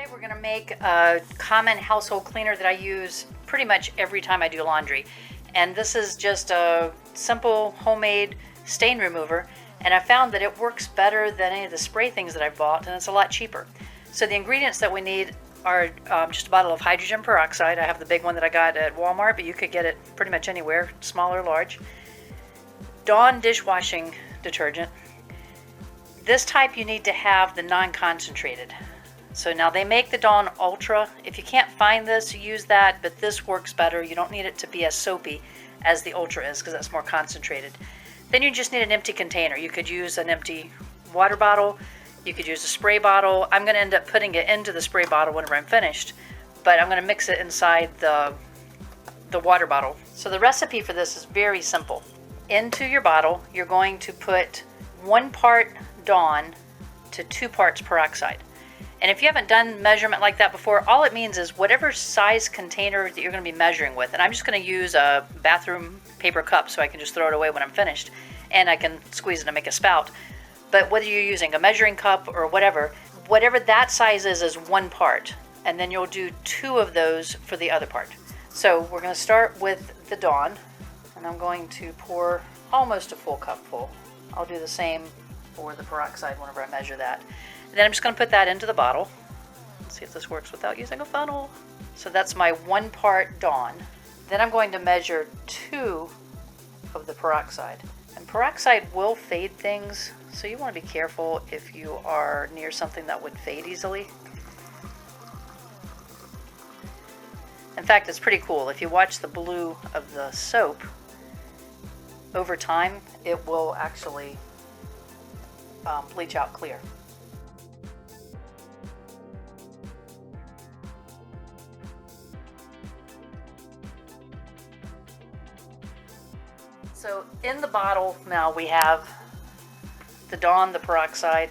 Today we're going to make a common household cleaner that I use pretty much every time I do laundry. And this is just a simple homemade stain remover. And I found that it works better than any of the spray things that I've bought, and it's a lot cheaper. So the ingredients that we need are just a bottle of hydrogen peroxide. I have the big one that I got at Walmart, but you could get it pretty much anywhere, small or large. Dawn dishwashing detergent. This type you need to have the non-concentrated. So now they make the Dawn Ultra. If you can't find this, use that, but this works better. You don't need it to be as soapy as the Ultra is because that's more concentrated. Then you just need an empty container. You could use an empty water bottle. You could use a spray bottle. I'm going to end up putting it into the spray bottle whenever I'm finished, but I'm going to mix it inside the water bottle. So the recipe for this is very simple. Into your bottle, you're going to put 1 part Dawn to 2 parts peroxide. And if you haven't done measurement like that before, all it means is whatever size container that you're going to be measuring with. And I'm just going to use a bathroom paper cup so I can just throw it away when I'm finished. And I can squeeze it and make a spout. But whether you're using a measuring cup or whatever that size is 1 part. And then you'll do 2 of those for the other part. So we're going to start with the Dawn. And I'm going to pour almost a full cup full. I'll do the same for the peroxide whenever I measure that. And then I'm just going to put that into the bottle. Let's see if this works without using a funnel. So that's my 1 part Dawn. Then I'm going to measure 2 of the peroxide. And peroxide will fade things, so you want to be careful if you are near something that would fade easily. In fact, it's pretty cool. If you watch the blue of the soap, over time it will actually bleach out clear. So in the bottle now we have the Dawn, the peroxide,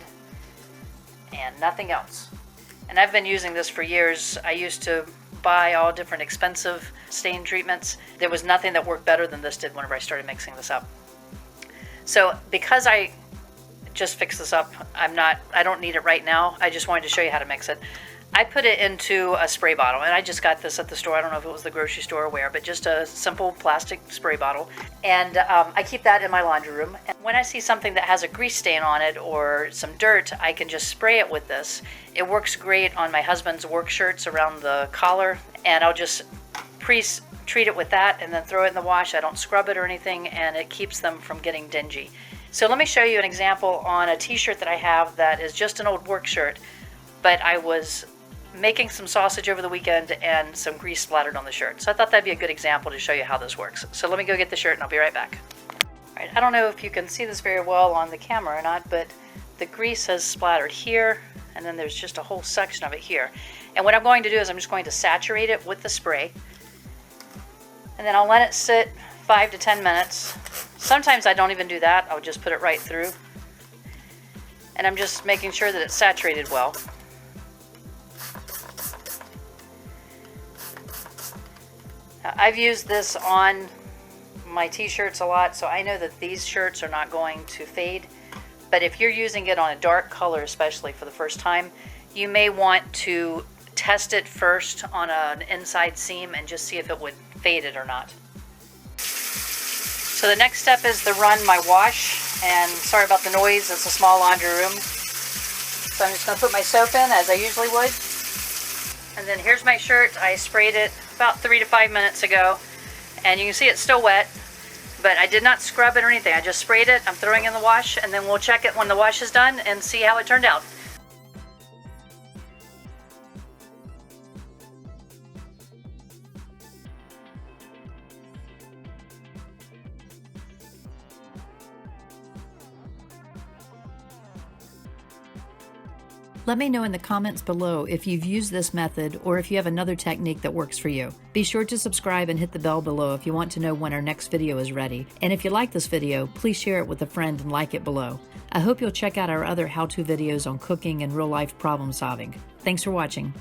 and nothing else. And I've been using this for years. I used to buy all different expensive stain treatments. There was nothing that worked better than this did whenever I started mixing this up. So because I just fixed this up, I don't need it right now. I just wanted to show you how to mix it. I put it into a spray bottle, and I just got this at the store. I don't know if it was the grocery store or where, but just a simple plastic spray bottle. And I keep that in my laundry room. And when I see something that has a grease stain on it or some dirt, I can just spray it with this. It works great on my husband's work shirts around the collar, and I'll just pre-treat it with that and then throw it in the wash. I don't scrub it or anything, and it keeps them from getting dingy. So let me show you an example on a t-shirt that I have that is just an old work shirt, but I was making some sausage over the weekend and some grease splattered on the shirt. So I thought that'd be a good example to show you how this works. So let me go get the shirt and I'll be right back. All right, I don't know if you can see this very well on the camera or not, but the grease has splattered here, and then there's just a whole section of it here. And what I'm going to do is I'm just going to saturate it with the spray, and then I'll let it sit 5 to 10 minutes. Sometimes I don't even do that. I'll just put it right through. And I'm just making sure that it's saturated well. I've used this on my t-shirts a lot, so I know that these shirts are not going to fade. But if you're using it on a dark color, especially for the first time, you may want to test it first on an inside seam and just see if it would fade it or not. So the next step is to run my wash, and sorry about the noise, it's a small laundry room. So I'm just going to put my soap in as I usually would. And then here's my shirt. I sprayed it about 3 to 5 minutes ago, and you can see it's still wet, but I did not scrub it or anything. I just sprayed it. I'm throwing it in the wash, and then we'll check it when the wash is done and see how it turned out. Let me know in the comments below if you've used this method or if you have another technique that works for you. Be sure to subscribe and hit the bell below if you want to know when our next video is ready. And if you like this video, please share it with a friend and like it below. I hope you'll check out our other how-to videos on cooking and real-life problem solving. Thanks for watching.